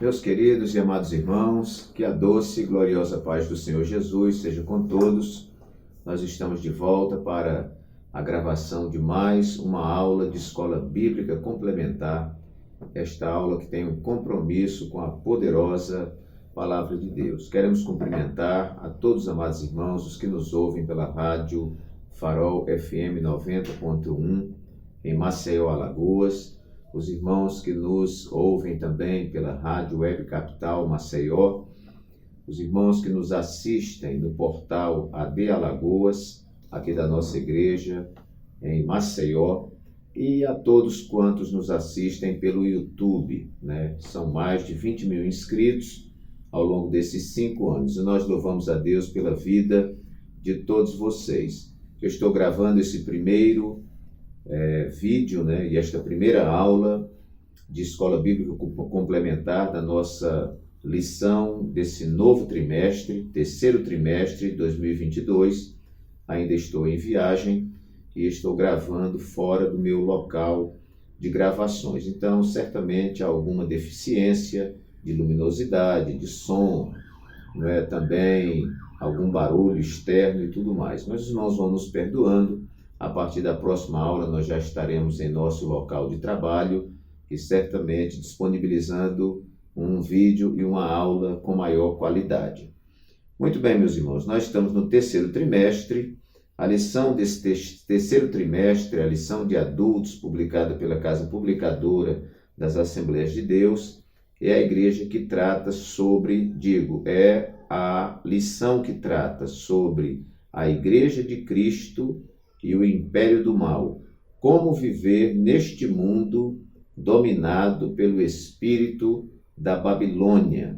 Meus queridos e amados irmãos, que a doce e gloriosa paz do Senhor Jesus seja com todos. Nós estamos de volta para a gravação de mais uma aula de escola bíblica complementar. Esta aula que tem um compromisso com a poderosa palavra de Deus. Queremos cumprimentar a todos os amados irmãos, os que nos ouvem pela rádio Farol FM 90.1 em Maceió, Alagoas. Os irmãos que nos ouvem também pela Rádio Web Capital Maceió, os irmãos que nos assistem no portal AD Alagoas, aqui da nossa igreja em Maceió, e a todos quantos nos assistem pelo YouTube, né? São mais de 20 mil inscritos ao longo desses 5 anos, e nós louvamos a Deus pela vida de todos vocês. Eu estou gravando esse primeiro vídeo, né, e esta primeira aula de escola bíblica complementar da nossa lição desse novo trimestre, terceiro trimestre de 2022. Ainda estou em viagem e estou gravando fora do meu local de gravações. Então, certamente há alguma deficiência de luminosidade, de som, não é? Também algum barulho externo e tudo mais. Mas os irmãos vão nos perdoando. A partir da próxima aula, nós já estaremos em nosso local de trabalho e certamente disponibilizando um vídeo e uma aula com maior qualidade. Muito bem, meus irmãos, nós estamos no terceiro trimestre. A lição desse terceiro trimestre, a lição de adultos, publicada pela Casa Publicadora das Assembleias de Deus, é a igreja que trata sobre, é a lição que trata sobre a Igreja de Cristo e o império do mal, como viver neste mundo dominado pelo espírito da Babilônia.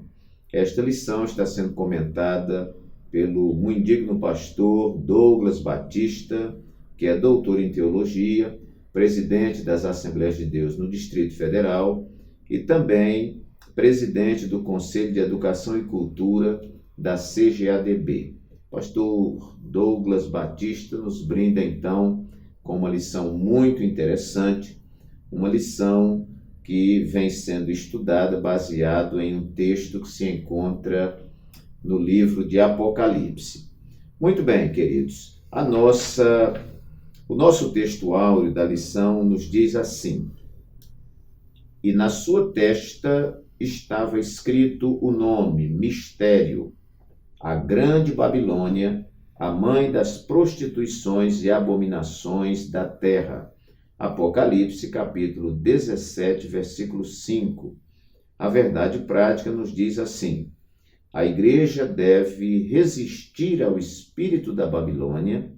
Esta lição está sendo comentada pelo muito digno pastor Douglas Batista, que é doutor em teologia, presidente das Assembleias de Deus no Distrito Federal e também presidente do Conselho de Educação e Cultura da CGADB. Pastor Douglas Batista nos brinda, então, com uma lição muito interessante, uma lição que vem sendo estudada baseado em um texto que se encontra no livro de Apocalipse. Muito bem, queridos, o nosso texto áureo da lição nos diz assim: e na sua testa estava escrito o nome, mistério, a grande Babilônia, a mãe das prostituições e abominações da terra. Apocalipse, capítulo 17, versículo 5. A verdade prática nos diz assim: a igreja deve resistir ao espírito da Babilônia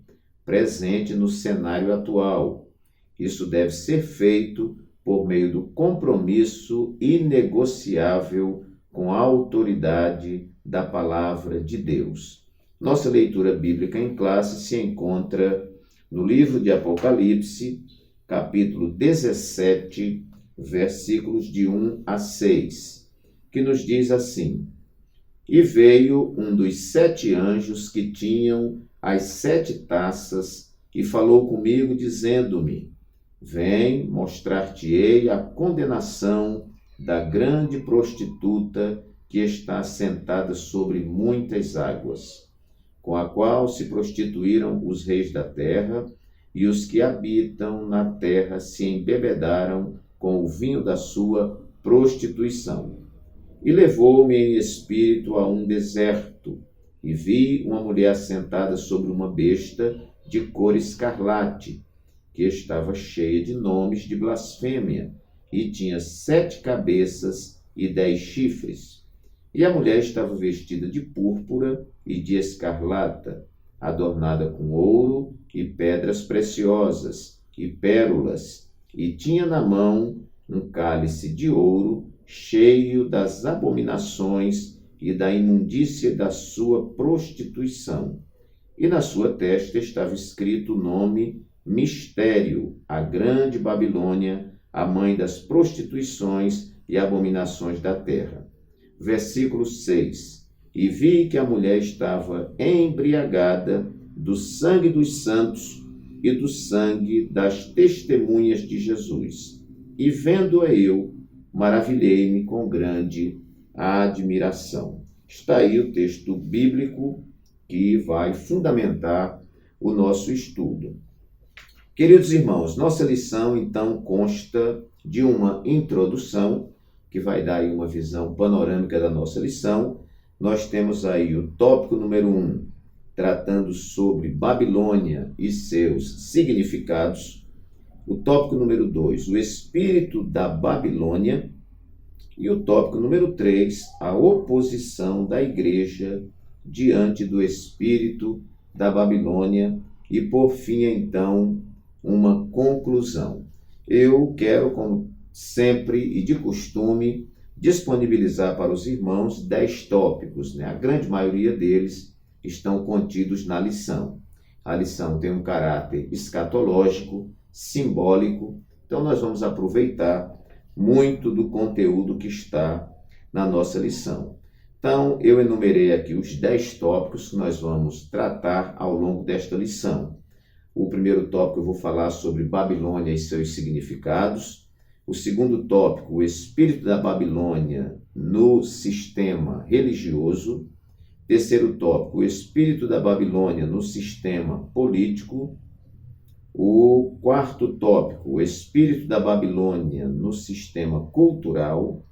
presente no cenário atual. Isso deve ser feito por meio do compromisso inegociável com a autoridade da palavra de Deus. Nossa leitura bíblica em classe se encontra no livro de Apocalipse, capítulo 17, versículos de 1 a 6, que nos diz assim: e veio um dos 7 anjos que tinham as 7 taças e falou comigo, dizendo-me: vem, mostrar-te-ei a condenação da grande prostituta que está sentada sobre muitas águas, com a qual se prostituíram os reis da terra, e os que habitam na terra se embebedaram com o vinho da sua prostituição. E levou-me em espírito a um deserto, e vi uma mulher sentada sobre uma besta de cor escarlate, que estava cheia de nomes de blasfêmia, e tinha 7 cabeças e 10 chifres. E a mulher estava vestida de púrpura e de escarlata, adornada com ouro e pedras preciosas e pérolas, e tinha na mão um cálice de ouro cheio das abominações e da imundícia da sua prostituição. E na sua testa estava escrito o nome Mistério, a grande Babilônia, a mãe das prostituições e abominações da terra. Versículo 6. E vi que a mulher estava embriagada do sangue dos santos e do sangue das testemunhas de Jesus. E vendo-a eu, maravilhei-me com grande admiração. Está aí o texto bíblico que vai fundamentar o nosso estudo. Queridos irmãos, nossa lição então consta de uma introdução que vai dar aí uma visão panorâmica da nossa lição. Nós temos aí o tópico número 1, tratando sobre Babilônia e seus significados. O tópico número 2, o espírito da Babilônia. E o tópico número 3, a oposição da igreja diante do espírito da Babilônia. E por fim, então, uma conclusão. Eu quero, como sempre e de costume, disponibilizar para os irmãos 10 tópicos, né? A grande maioria deles estão contidos na lição. A lição tem um caráter escatológico, simbólico, então nós vamos aproveitar muito do conteúdo que está na nossa lição. Então, eu enumerei aqui os 10 tópicos que nós vamos tratar ao longo desta lição. O primeiro tópico eu vou falar sobre Babilônia e seus significados. O segundo tópico, o espírito da Babilônia no sistema religioso. Terceiro tópico, o espírito da Babilônia no sistema político. O quarto tópico, o espírito da Babilônia no sistema cultural.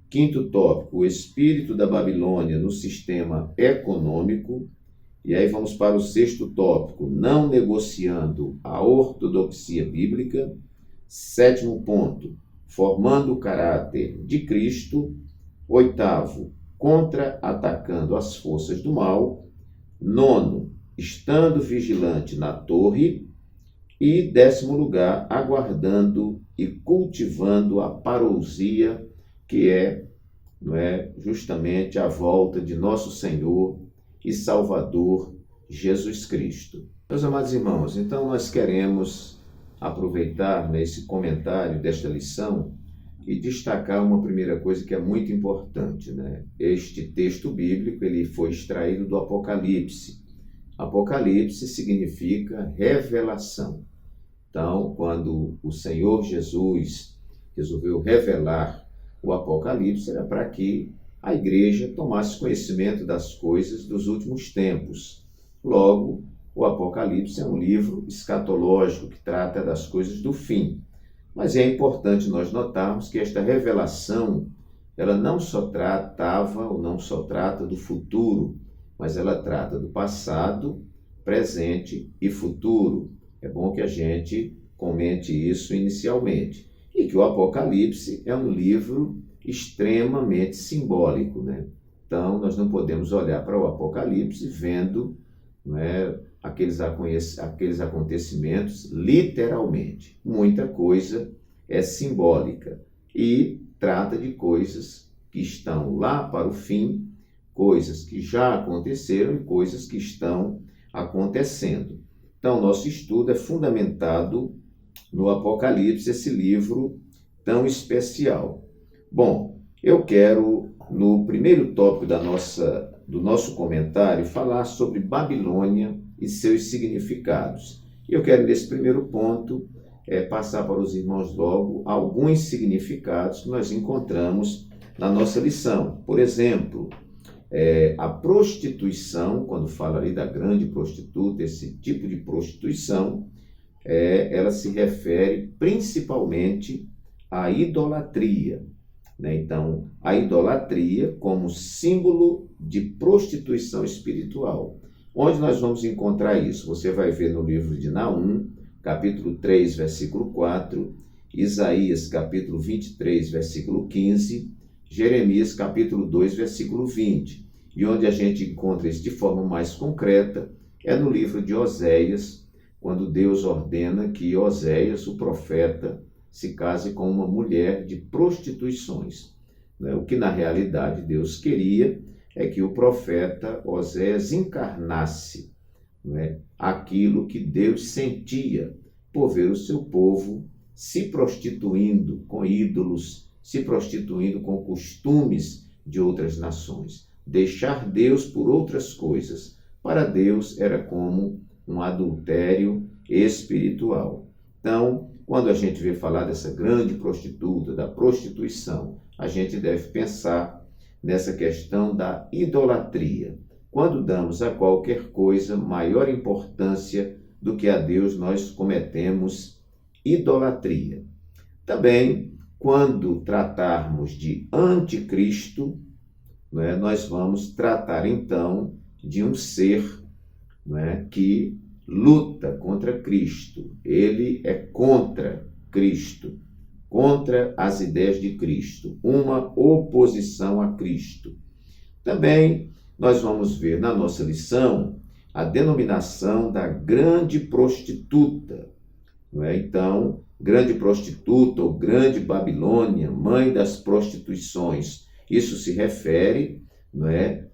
Quinto tópico, o espírito da Babilônia no sistema econômico. E aí vamos para o sexto tópico, não negociando a ortodoxia bíblica. Sétimo ponto, formando o caráter de Cristo. Oitavo, contra-atacando as forças do mal. Nono, estando vigilante na torre. E 10º lugar, aguardando e cultivando a parousia, que é justamente a volta de nosso Senhor e Salvador Jesus Cristo. Meus amados irmãos, então nós queremos aproveitar esse comentário desta lição e destacar uma primeira coisa que é muito importante, né? Este texto bíblico ele foi extraído do Apocalipse. Apocalipse significa revelação. Então, quando o Senhor Jesus resolveu revelar o Apocalipse, era para que a igreja tomasse conhecimento das coisas dos últimos tempos. Logo, o Apocalipse é um livro escatológico que trata das coisas do fim. Mas é importante nós notarmos que esta revelação, ela não só tratava ou não só trata do futuro, mas ela trata do passado, presente e futuro. É bom que a gente comente isso inicialmente. E que o Apocalipse é um livro extremamente simbólico, né? Então, nós não podemos olhar para o Apocalipse vendo aqueles acontecimentos literalmente. Muita coisa é simbólica e trata de coisas que estão lá para o fim, coisas que já aconteceram e coisas que estão acontecendo. Então, nosso estudo é fundamentado no Apocalipse, esse livro tão especial. Bom, eu quero, no primeiro tópico do nosso comentário, falar sobre Babilônia e seus significados. E eu quero, nesse primeiro ponto, passar para os irmãos logo alguns significados que nós encontramos na nossa lição. Por exemplo, a prostituição, quando fala ali da grande prostituta, esse tipo de prostituição, ela se refere principalmente à idolatria, né? Então, a idolatria como símbolo de prostituição espiritual. Onde nós vamos encontrar isso? Você vai ver no livro de Naum, capítulo 3, versículo 4, Isaías, capítulo 23, versículo 15, Jeremias, capítulo 2, versículo 20. E onde a gente encontra isso de forma mais concreta é no livro de Oséias, quando Deus ordena que Oséias, o profeta, se case com uma mulher de prostituições. O que na realidade Deus queria é que o profeta Oséias encarnasse aquilo que Deus sentia por ver o seu povo se prostituindo com ídolos, se prostituindo com costumes de outras nações. Deixar Deus por outras coisas, para Deus era como um adultério espiritual. Então, quando a gente vê falar dessa grande prostituta, da prostituição, a gente deve pensar nessa questão da idolatria. Quando damos a qualquer coisa maior importância do que a Deus, nós cometemos idolatria. Também, quando tratarmos de anticristo, nós vamos tratar então de um ser que luta contra Cristo. Ele é contra Cristo, contra as ideias de Cristo, uma oposição a Cristo. Também nós vamos ver na nossa lição a denominação da grande prostituta. Então, grande prostituta ou grande Babilônia, mãe das prostituições, isso se refere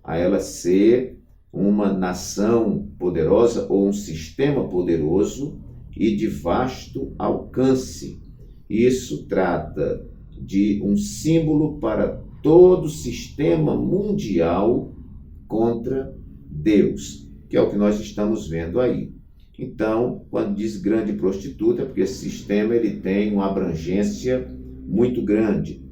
a ela ser uma nação poderosa ou um sistema poderoso e de vasto alcance. Isso trata de um símbolo para todo o sistema mundial contra Deus, que é o que nós estamos vendo aí. Então, quando diz grande prostituta, é porque esse sistema ele tem uma abrangência muito grande.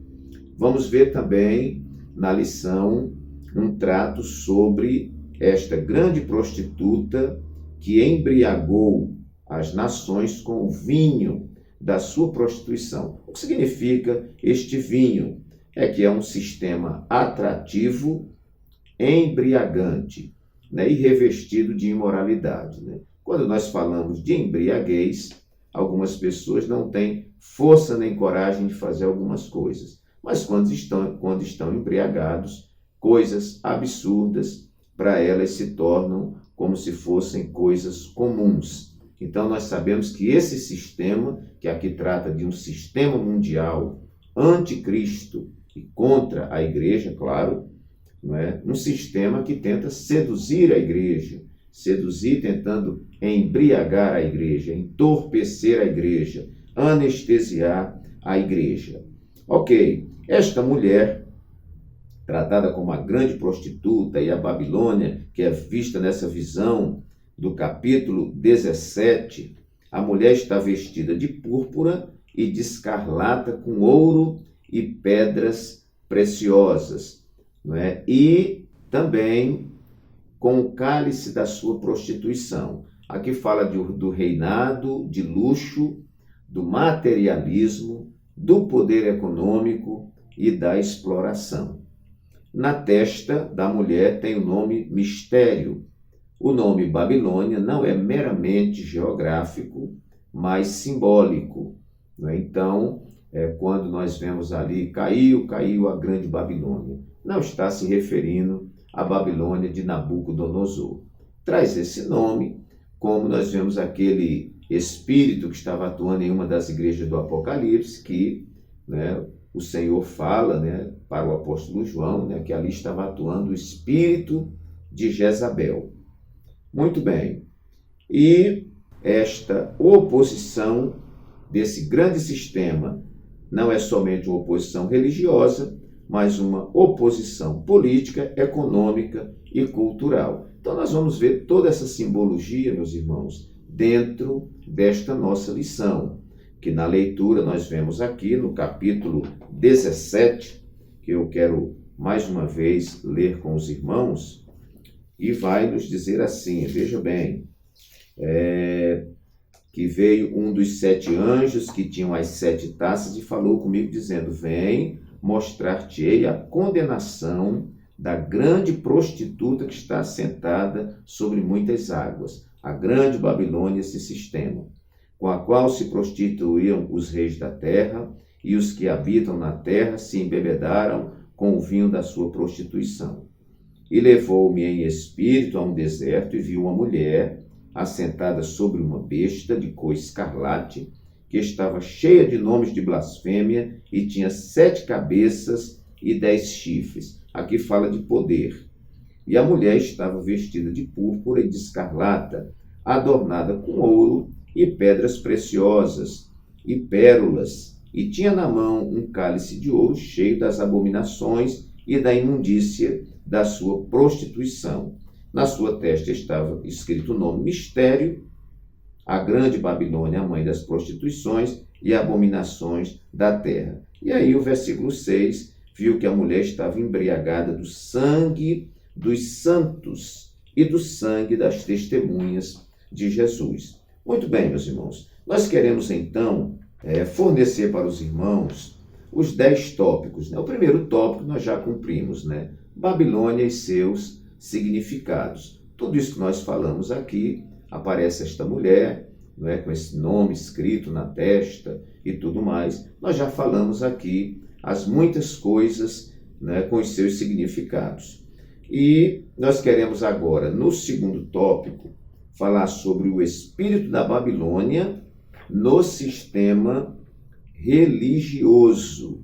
Vamos ver também na lição um trato sobre esta grande prostituta que embriagou as nações com o vinho da sua prostituição. O que significa este vinho? É que é um sistema atrativo, embriagante, e revestido de imoralidade. Quando nós falamos de embriaguez, algumas pessoas não têm força nem coragem de fazer algumas coisas. Mas quando estão embriagados, coisas absurdas para elas se tornam como se fossem coisas comuns. Então nós sabemos que esse sistema, que aqui trata de um sistema mundial anticristo e contra a igreja, claro, um sistema que tenta seduzir a igreja, seduzir tentando embriagar a igreja, entorpecer a igreja, anestesiar a igreja. Ok, esta mulher, tratada como a grande prostituta e a Babilônia, que é vista nessa visão do capítulo 17, a mulher está vestida de púrpura e de escarlata com ouro e pedras preciosas, e também com o cálice da sua prostituição. Aqui fala do reinado, de luxo, do materialismo, do poder econômico e da exploração. Na testa da mulher tem o nome mistério. O nome Babilônia não é meramente geográfico, mas simbólico. Então, quando nós vemos ali, caiu a grande Babilônia, não está se referindo à Babilônia de Nabucodonosor. Traz esse nome, como nós vemos aquele espírito que estava atuando em uma das igrejas do Apocalipse, que o Senhor fala para o apóstolo João, que ali estava atuando o espírito de Jezabel. Muito bem. E esta oposição desse grande sistema não é somente uma oposição religiosa, mas uma oposição política, econômica e cultural. Então nós vamos ver toda essa simbologia, meus irmãos, dentro desta nossa lição, que na leitura nós vemos aqui no capítulo 17, que eu quero mais uma vez ler com os irmãos, e vai nos dizer assim, veja bem, que veio um dos 7 anjos que tinham as 7 taças e falou comigo dizendo, vem, mostrar-te-ei a condenação da grande prostituta que está assentada sobre muitas águas, a grande Babilônia, esse sistema, com a qual se prostituíam os reis da terra, e os que habitam na terra se embebedaram com o vinho da sua prostituição. E levou-me em espírito a um deserto e vi uma mulher assentada sobre uma besta de cor escarlate, que estava cheia de nomes de blasfêmia e tinha 7 cabeças e 10 chifres. Aqui fala de poder. E a mulher estava vestida de púrpura e de escarlata, adornada com ouro e pedras preciosas e pérolas, e tinha na mão um cálice de ouro cheio das abominações e da imundícia da sua prostituição. Na sua testa estava escrito o nome mistério, a grande Babilônia, a mãe das prostituições e abominações da terra. E aí o versículo 6 viu que a mulher estava embriagada do sangue dos santos e do sangue das testemunhas de Jesus. Muito bem, meus irmãos, nós queremos então fornecer para os irmãos os 10 tópicos. O primeiro tópico nós já cumprimos, Babilônia e seus significados. Tudo isso que nós falamos aqui, aparece esta mulher, com esse nome escrito na testa e tudo mais. Nós já falamos aqui as muitas coisas com os seus significados. E nós queremos agora, no segundo tópico, falar sobre o espírito da Babilônia no sistema religioso.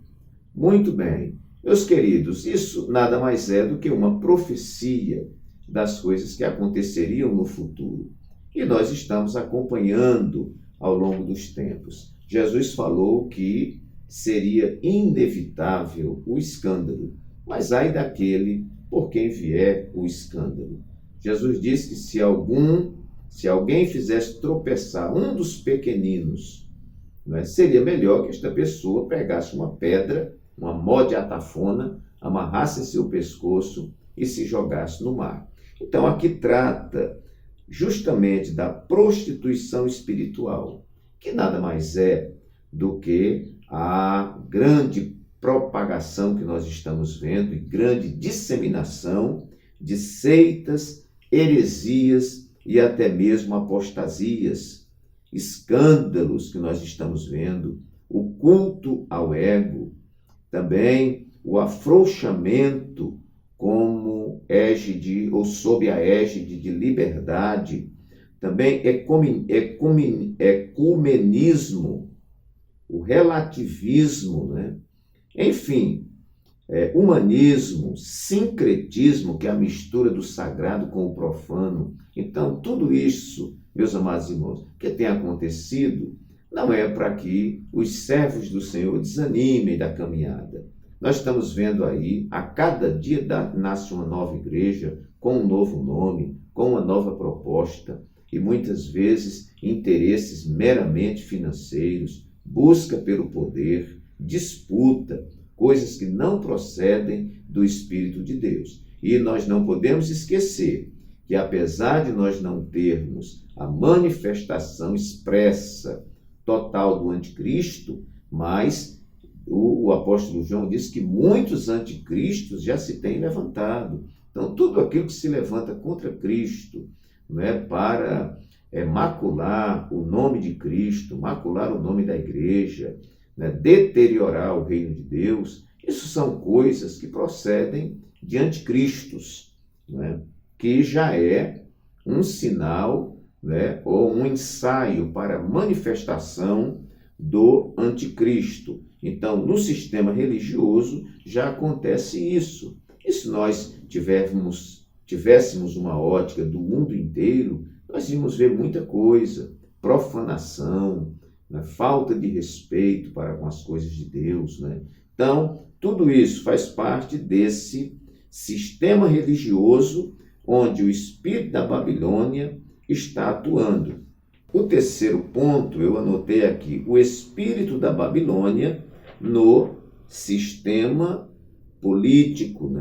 Muito bem. Meus queridos, isso nada mais é do que uma profecia das coisas que aconteceriam no futuro. E nós estamos acompanhando ao longo dos tempos. Jesus falou que seria inevitável o escândalo, mas ai daquele por quem vier o escândalo. Jesus disse que se alguém fizesse tropeçar um dos pequeninos, seria melhor que esta pessoa pegasse uma pedra, uma mó de atafona, amarrasse em seu pescoço e se jogasse no mar. Então, aqui trata justamente da prostituição espiritual, que nada mais é do que a grande propagação que nós estamos vendo e grande disseminação de seitas, heresias e até mesmo apostasias, escândalos que nós estamos vendo, o culto ao ego, também o afrouxamento como égide ou sob a égide de liberdade, também ecumenismo, o relativismo, Enfim, humanismo, sincretismo, que é a mistura do sagrado com o profano. Então, tudo isso, meus amados irmãos, que tem acontecido, não é para que os servos do Senhor desanimem da caminhada. Nós estamos vendo aí, a cada dia nasce uma nova igreja, com um novo nome, com uma nova proposta, e muitas vezes interesses meramente financeiros, busca pelo poder, disputa, coisas que não procedem do Espírito de Deus. E nós não podemos esquecer que, apesar de nós não termos a manifestação expressa, total do anticristo, mas o apóstolo João diz que muitos anticristos já se têm levantado. Então, tudo aquilo que se levanta contra Cristo, para macular o nome de Cristo, macular o nome da igreja, deteriorar o reino de Deus, isso são coisas que procedem de anticristos, que já é um sinal, ou um ensaio para a manifestação do anticristo. Então, no sistema religioso já acontece isso. E se nós tivéssemos uma ótica do mundo inteiro, nós íamos ver muita coisa, profanação, falta de respeito para com as coisas de Deus. Então, tudo isso faz parte desse sistema religioso onde o espírito da Babilônia está atuando. O terceiro ponto, eu anotei aqui, o espírito da Babilônia no sistema político.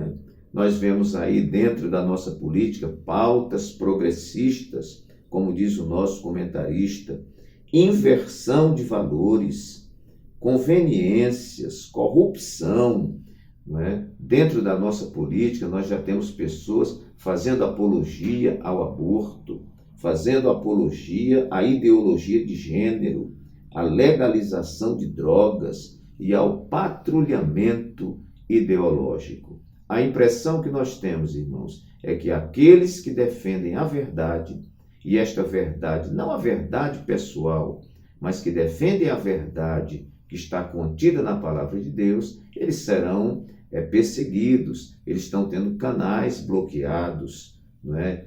Nós vemos aí dentro da nossa política pautas progressistas, como diz o nosso comentarista, inversão de valores, conveniências, corrupção. Dentro da nossa política, nós já temos pessoas fazendo apologia ao aborto, fazendo apologia à ideologia de gênero, à legalização de drogas e ao patrulhamento ideológico. A impressão que nós temos, irmãos, é que aqueles que defendem a verdade, e esta verdade, não a verdade pessoal, mas que defendem a verdade que está contida na palavra de Deus, eles serão perseguidos, eles estão tendo canais bloqueados,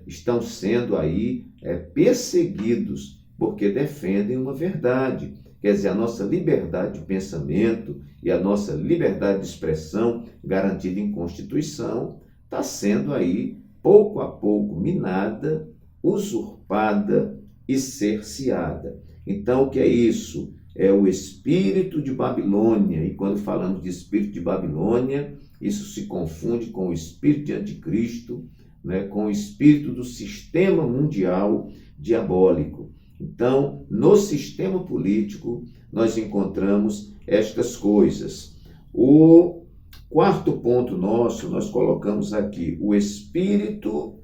estão sendo aí perseguidos porque defendem uma verdade. Quer dizer, a nossa liberdade de pensamento e a nossa liberdade de expressão garantida em Constituição está sendo aí, pouco a pouco, minada, usurpada e cerceada. Então, o que é isso? é o espírito de Babilônia. E quando falamos de espírito de Babilônia, isso se confunde com o espírito de anticristo, né, com o espírito do sistema mundial diabólico. Então, no sistema político, nós encontramos estas coisas. O quarto ponto nosso, nós colocamos aqui o espírito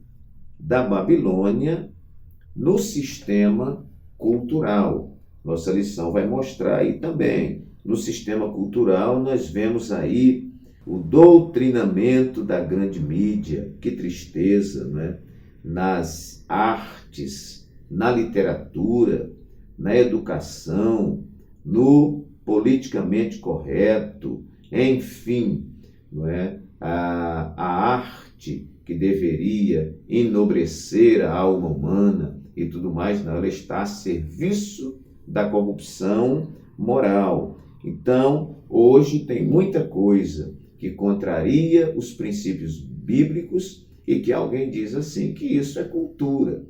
da Babilônia no sistema cultural. Nossa lição vai mostrar aí também. No sistema cultural, nós vemos aí o doutrinamento da grande mídia. Que tristeza, né? Nas artes, na literatura, na educação, no politicamente correto, enfim, não é? A arte que deveria enobrecer a alma humana e tudo mais, não, ela está a serviço da corrupção moral. Então, hoje tem muita coisa que contraria os princípios bíblicos e que alguém diz assim, que isso é cultura,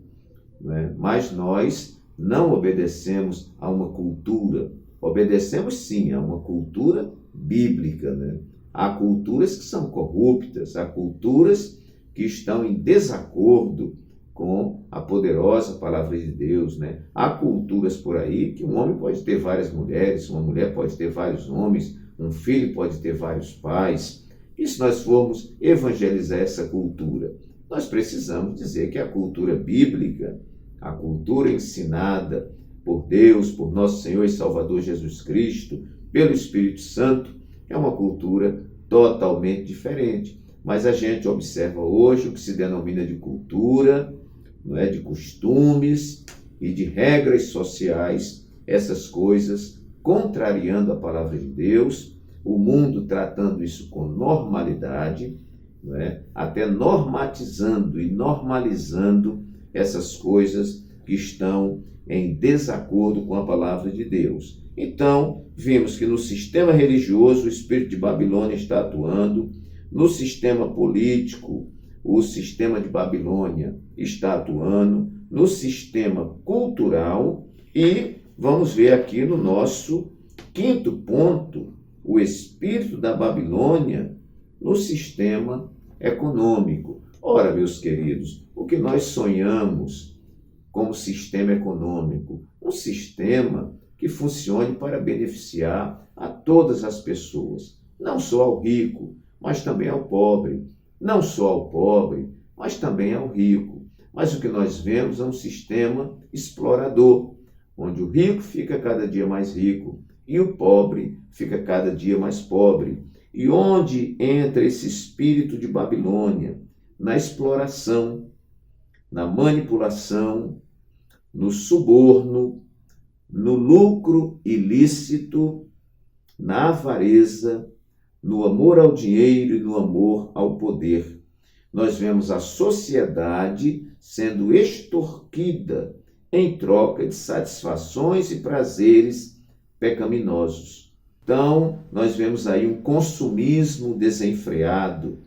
né? Mas nós não obedecemos a uma cultura, obedecemos sim a uma cultura bíblica, né? Há culturas que são corruptas, há culturas que estão em desacordo com a poderosa palavra de Deus, né? Há culturas por aí que um homem pode ter várias mulheres, uma mulher pode ter vários homens, um filho pode ter vários pais. E se nós formos evangelizar essa cultura, nós precisamos dizer que a cultura bíblica, a cultura ensinada por Deus, por nosso Senhor e Salvador Jesus Cristo, pelo Espírito Santo, é uma cultura totalmente diferente. Mas a gente observa hoje o que se denomina de cultura, não é, de costumes e de regras sociais, essas coisas contrariando a palavra de Deus, o mundo tratando isso com normalidade, não é, até normatizando e normalizando essas coisas que estão em desacordo com a palavra de Deus. Então, vimos que no sistema religioso o espírito de Babilônia está atuando, no sistema político o sistema de Babilônia está atuando, no sistema cultural e vamos ver aqui no nosso quinto ponto, o espírito da Babilônia no sistema econômico. Ora, meus queridos, o que nós sonhamos como sistema econômico? Um sistema que funcione para beneficiar a todas as pessoas, não só ao rico, mas também ao pobre, não só ao pobre, mas também ao rico. Mas o que nós vemos é um sistema explorador, onde o rico fica cada dia mais rico e o pobre fica cada dia mais pobre. E onde entra esse espírito de Babilônia? Na exploração, na manipulação, no suborno, no lucro ilícito, na avareza, no amor ao dinheiro e no amor ao poder. Nós vemos a sociedade sendo extorquida em troca de satisfações e prazeres pecaminosos. Então, nós vemos aí um consumismo desenfreado,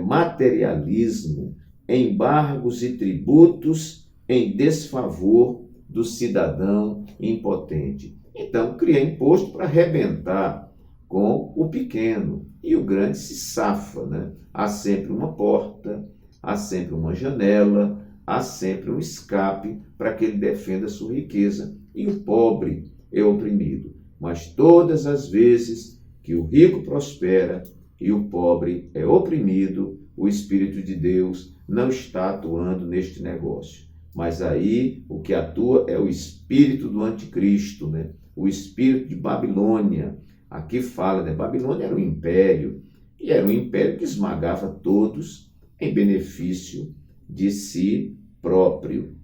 materialismo, embargos e tributos em desfavor do cidadão impotente. Então, cria imposto para arrebentar com o pequeno e o grande se safa, né? Há sempre uma porta, há sempre uma janela, há sempre um escape para que ele defenda a sua riqueza e o pobre é oprimido. Mas todas as vezes que o rico prospera e o pobre é oprimido, o Espírito de Deus não está atuando neste negócio. Mas aí o que atua é o espírito do anticristo, né? O espírito de Babilônia. Aqui fala, né? Babilônia era um império, e era um império que esmagava todos em benefício de si próprio.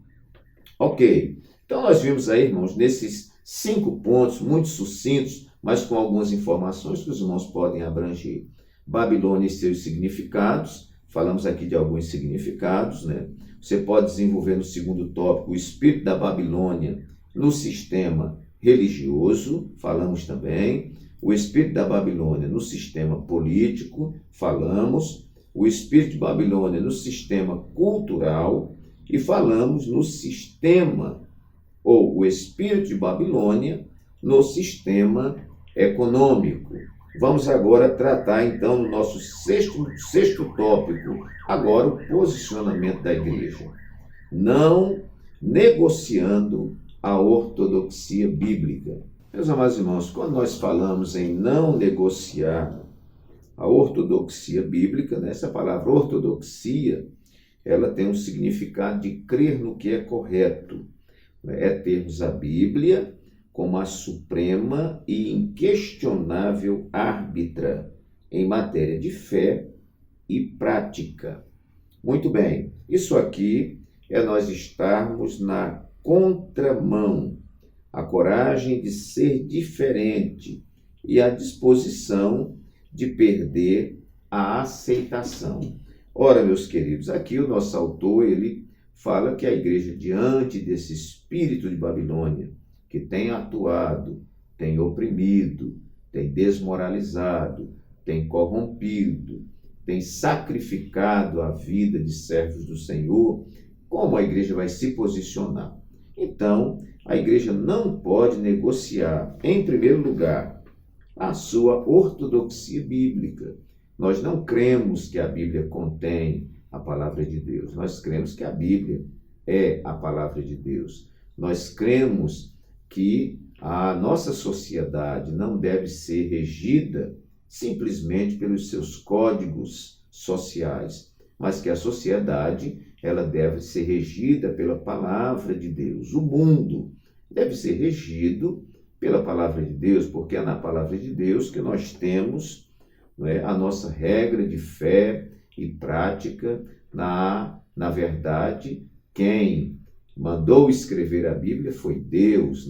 Ok, então nós vimos aí, irmãos, nesses 5 pontos, muito sucintos, mas com algumas informações que os irmãos podem abranger. Babilônia e seus significados, falamos aqui de alguns significados, né? Você pode desenvolver no segundo tópico o espírito da Babilônia no sistema religioso, falamos também. O espírito da Babilônia no sistema político, falamos. O espírito de Babilônia no sistema cultural e falamos no sistema, ou o espírito de Babilônia no sistema econômico. Vamos agora tratar, então, no nosso sexto tópico, agora o posicionamento da igreja. Não negociando a ortodoxia bíblica. Meus amados irmãos, quando nós falamos em não negociar a ortodoxia bíblica, essa palavra ortodoxia, ela tem um significado de crer no que é correto. É termos a Bíblia como a suprema e inquestionável árbitra em matéria de fé e prática. Muito bem, isso aqui é nós estarmos na contramão, a coragem de ser diferente e a disposição de perder a aceitação. Ora, meus queridos, aqui o nosso autor, ele fala que a igreja, diante desse espírito de Babilônia, que tem atuado, tem oprimido, tem desmoralizado, tem corrompido, tem sacrificado a vida de servos do Senhor, como a igreja vai se posicionar? Então, a igreja não pode negociar, em primeiro lugar, a sua ortodoxia bíblica. Nós não cremos que a Bíblia contém a palavra de Deus. Nós cremos que a Bíblia é a palavra de Deus. Nós cremos que a nossa sociedade não deve ser regida simplesmente pelos seus códigos sociais, mas que a sociedade ela deve ser regida pela palavra de Deus. O mundo deve ser regido pela palavra de Deus, porque é na palavra de Deus que nós temos, a nossa regra de fé e prática. Na verdade, quem mandou escrever a Bíblia foi Deus,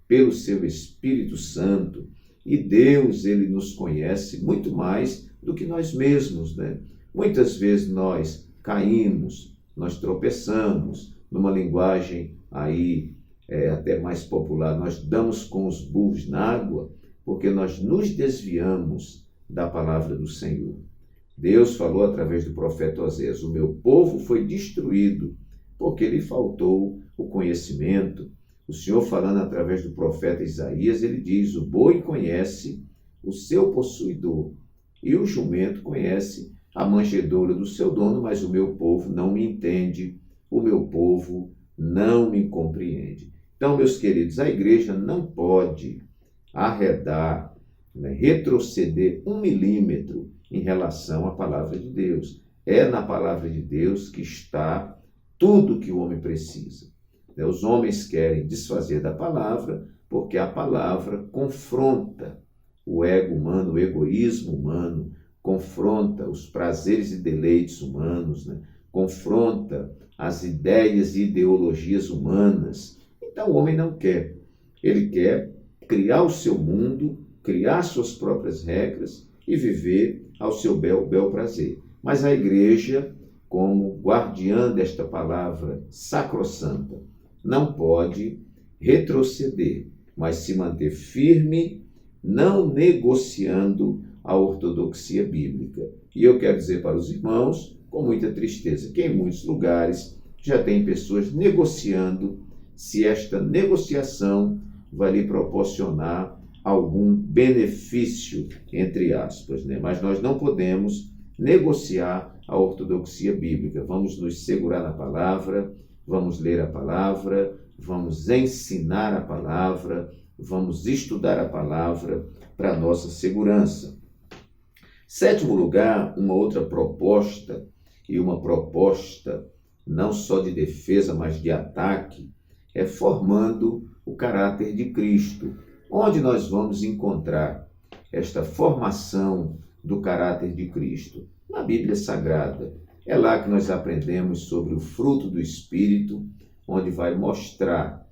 pelo seu Espírito Santo. E Deus, ele nos conhece muito mais do que nós mesmos, Muitas vezes nós caímos, nós tropeçamos, numa linguagem aí até mais popular, nós damos com os burros na água, porque nós nos desviamos da palavra do Senhor. Deus falou através do profeta Osés: o meu povo foi destruído porque lhe faltou o conhecimento. O Senhor, falando através do profeta Isaías, ele diz: o boi conhece o seu possuidor e o jumento conhece a manjedoura do seu dono, mas o meu povo não me entende, o meu povo não me compreende. Então, meus queridos, a igreja não pode arredar, retroceder 1 milímetro em relação à palavra de Deus. É na palavra de Deus que está tudo que o homem precisa. Os homens querem desfazer da palavra porque a palavra confronta o ego humano, o egoísmo humano, confronta os prazeres e deleites humanos, confronta as ideias e ideologias humanas. Então o homem não quer. Ele quer criar o seu mundo, criar suas próprias regras e viver ao seu bel prazer. Mas a igreja, como guardiã desta palavra sacrossanta, não pode retroceder, mas se manter firme, não negociando a ortodoxia bíblica. E eu quero dizer para os irmãos, com muita tristeza, que em muitos lugares já tem pessoas negociando se esta negociação vai lhe proporcionar algum benefício, entre aspas, Mas nós não podemos negociar a ortodoxia bíblica. Vamos nos segurar na palavra, vamos ler a palavra, vamos ensinar a palavra, vamos estudar a palavra para nossa segurança. Sétimo lugar, uma outra proposta, e uma proposta não só de defesa, mas de ataque, é formando o caráter de Cristo. Onde nós vamos encontrar esta formação do caráter de Cristo? Na Bíblia Sagrada. É lá que nós aprendemos sobre o fruto do Espírito, onde vai mostrar,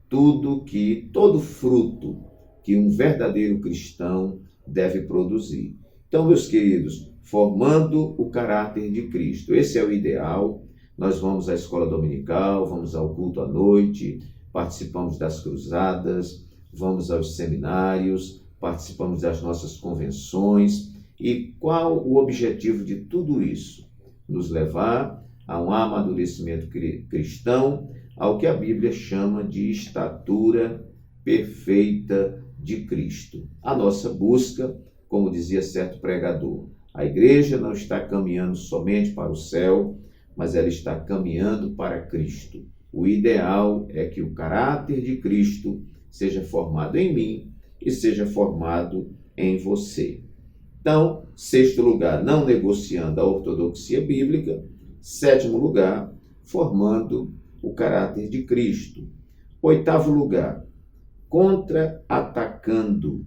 todo fruto que um verdadeiro cristão deve produzir. Então, meus queridos, formando o caráter de Cristo. Esse é o ideal. Nós vamos à escola dominical, vamos ao culto à noite, participamos das cruzadas, vamos aos seminários, participamos das nossas convenções. E qual o objetivo de tudo isso? Nos levar a um amadurecimento cristão, ao que a Bíblia chama de estatura perfeita de Cristo. A nossa busca, como dizia certo pregador, a igreja não está caminhando somente para o céu, mas ela está caminhando para Cristo. O ideal é que o caráter de Cristo seja formado em mim e seja formado em você. Então, sexto lugar, não negociando a ortodoxia bíblica. Sétimo lugar, formando o caráter de Cristo. Oitavo lugar, contra-atacando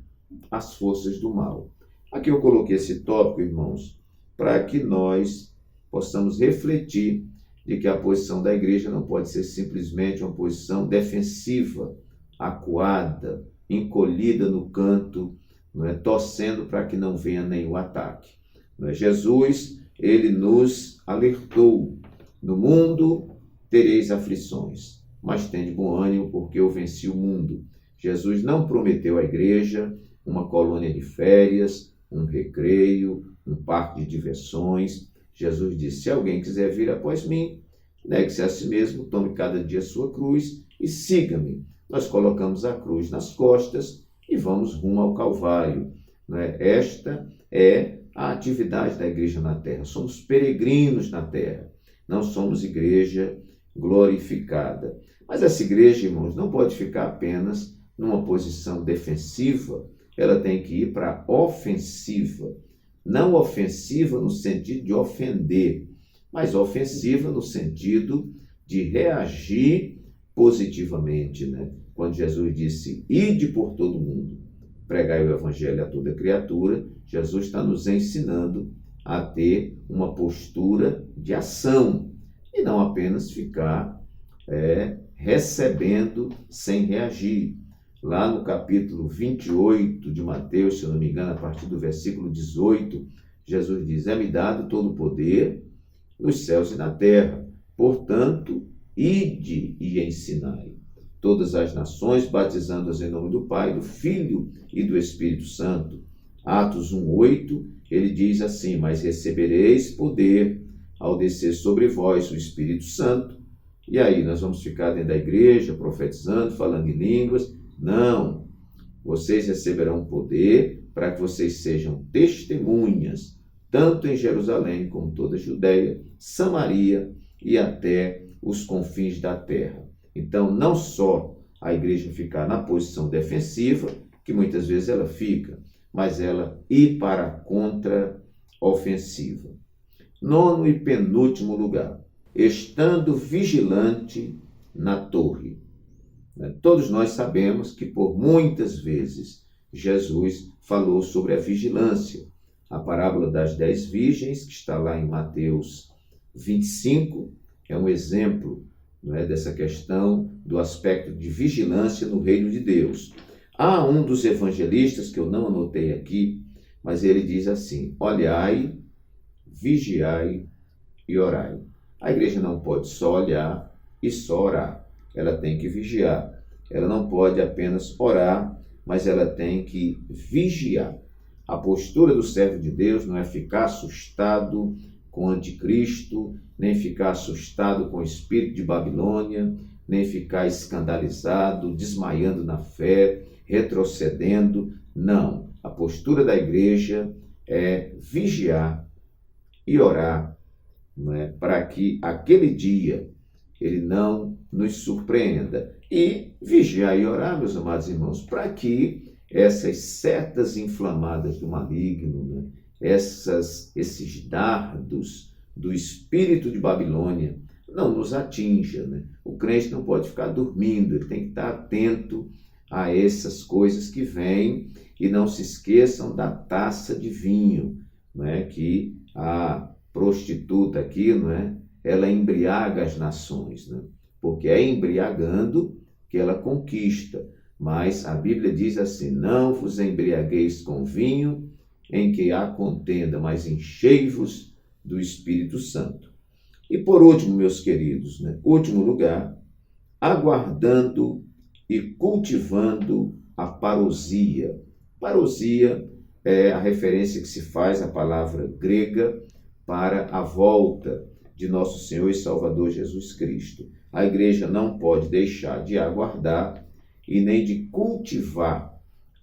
as forças do mal. Aqui eu coloquei esse tópico, irmãos, para que nós possamos refletir de que a posição da igreja não pode ser simplesmente uma posição defensiva, acuada, encolhida no canto, não é? Torcendo para que não venha nenhum ataque. Não é? Jesus, ele nos alertou: no mundo tereis aflições, mas tende bom ânimo, porque eu venci o mundo. Jesus não prometeu à igreja uma colônia de férias, um recreio, um parque de diversões. Jesus disse: se alguém quiser vir após mim, negue-se a si mesmo, tome cada dia a sua cruz e siga-me. Nós colocamos a cruz nas costas e vamos rumo ao Calvário. Né? Esta é a atividade da igreja na terra. Somos peregrinos na terra, não somos igreja glorificada. Mas essa igreja, irmãos, não pode ficar apenas numa posição defensiva, ela tem que ir para a ofensiva. Não ofensiva no sentido de ofender, mas ofensiva no sentido de reagir positivamente, né? Quando Jesus disse: ide por todo mundo, pregai o evangelho a toda criatura, Jesus está nos ensinando a ter uma postura de ação e não apenas ficar recebendo sem reagir. Lá no capítulo 28 de Mateus, se eu não me engano, a partir do versículo 18, Jesus diz: é-me dado todo o poder nos céus e na terra, portanto, ide e ensinai todas as nações, batizando-as em nome do Pai, do Filho e do Espírito Santo. Atos 1:8, ele diz assim: mas recebereis poder ao descer sobre vós o Espírito Santo. E aí nós vamos ficar dentro da igreja, profetizando, falando em línguas? Não, vocês receberão poder para que vocês sejam testemunhas, tanto em Jerusalém como toda a Judeia, Samaria e até os confins da terra. Então, não só a igreja ficar na posição defensiva, que muitas vezes ela fica, mas ela ir para a contra-ofensiva. Nono e penúltimo lugar, estando vigilante na torre. Todos nós sabemos que por muitas vezes Jesus falou sobre a vigilância. A parábola das 10 virgens, que está lá em Mateus 25, é um exemplo, não é, dessa questão do aspecto de vigilância no reino de Deus. Há um dos evangelistas, que eu não anotei aqui, mas ele diz assim: olhai, vigiai e orai. A igreja não pode só olhar e só orar. Ela tem que vigiar. Ela não pode apenas orar, mas ela tem que vigiar. A postura do servo de Deus não é ficar assustado com o anticristo, nem ficar assustado com o espírito de Babilônia, nem ficar escandalizado, desmaiando na fé, retrocedendo. Não. A postura da igreja é vigiar e orar, não é? Para que aquele dia ele não nos surpreenda. E vigiar e orar, meus amados irmãos, para que essas setas inflamadas do maligno, né? Esses dardos do espírito de Babilônia não nos atinja, né? O crente não pode ficar dormindo, ele tem que estar atento a essas coisas que vêm, e não se esqueçam da taça de vinho, né? Que a prostituta aqui, não é? Ela embriaga as nações, né? Porque é embriagando que ela conquista. Mas a Bíblia diz assim: não vos embriagueis com vinho em que há contenda, mas enchei-vos do Espírito Santo. E por último, meus queridos, né? Último lugar, aguardando e cultivando a parousia. Parousia é a referência que se faz à palavra grega para a volta de nosso Senhor e Salvador Jesus Cristo. A igreja não pode deixar de aguardar e nem de cultivar,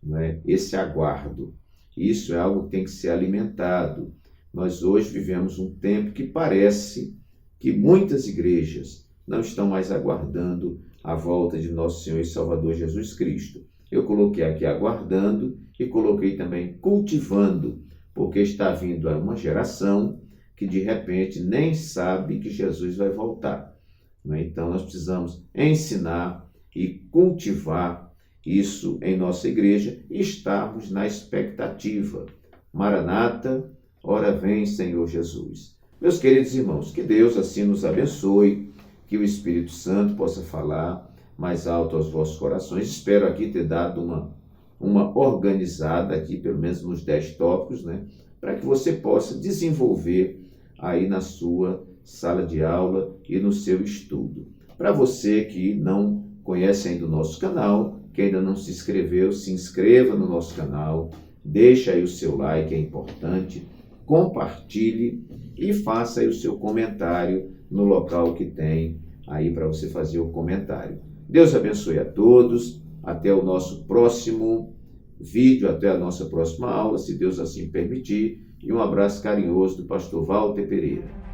né, esse aguardo. Isso é algo que tem que ser alimentado. Nós hoje vivemos um tempo que parece que muitas igrejas não estão mais aguardando a volta de nosso Senhor e Salvador Jesus Cristo. Eu coloquei aqui aguardando e coloquei também cultivando, porque está vindo uma geração que de repente nem sabe que Jesus vai voltar. Então nós precisamos ensinar e cultivar isso em nossa igreja e estarmos na expectativa. Maranata, ora vem, Senhor Jesus. Meus queridos irmãos, que Deus assim nos abençoe, que o Espírito Santo possa falar mais alto aos vossos corações. Espero aqui ter dado uma organizada aqui, pelo menos nos 10 tópicos, né, para que você possa desenvolver aí na sua sala de aula e no seu estudo. Para você que não conhece ainda o nosso canal, que ainda não se inscreveu, se inscreva no nosso canal, deixa aí o seu like, é importante, compartilhe e faça aí o seu comentário no local que tem aí para você fazer o comentário. Deus abençoe a todos, até o nosso próximo vídeo, até a nossa próxima aula, se Deus assim permitir, e um abraço carinhoso do pastor Walter Pereira.